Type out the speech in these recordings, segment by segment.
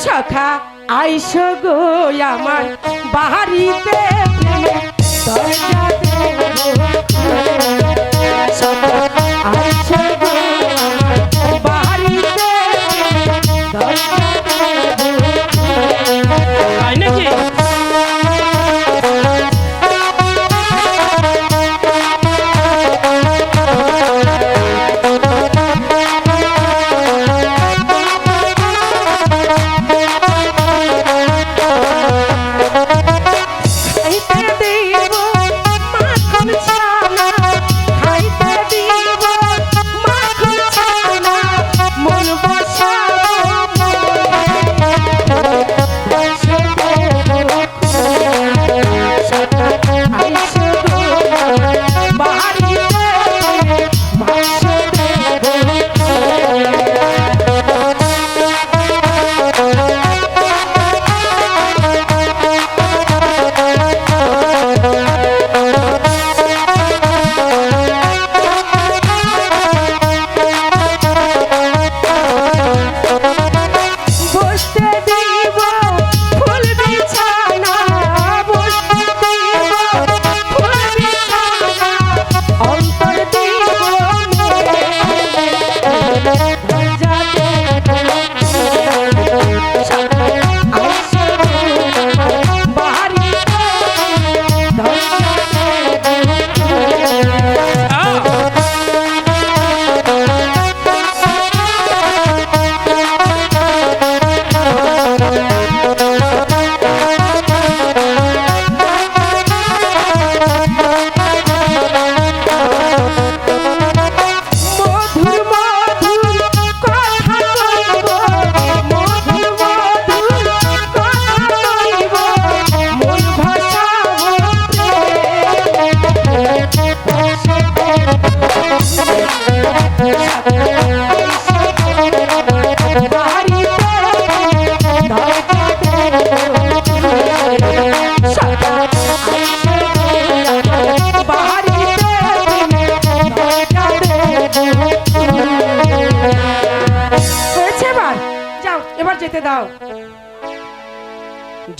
সখা আইসো গো আমার বাড়িতে দরজা দেবো সখা আইসো গো আমার বাড়িতে দরজা দেবো তাই নাকি?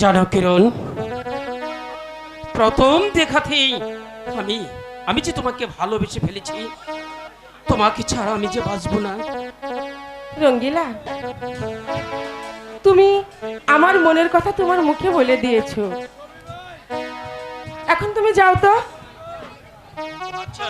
জানো কিরণ, প্রথম দেখাতেই আমি আমি যে তোমাকে ভালোবেসে ফেলেছি, তোমাকে ছাড়া আমি যে বাঁচবো না। রঙ্গিলা, তুমি আমার মনের কথা তোমার মুখে বলে দিয়েছো, এখন তুমি যাও তো। আচ্ছা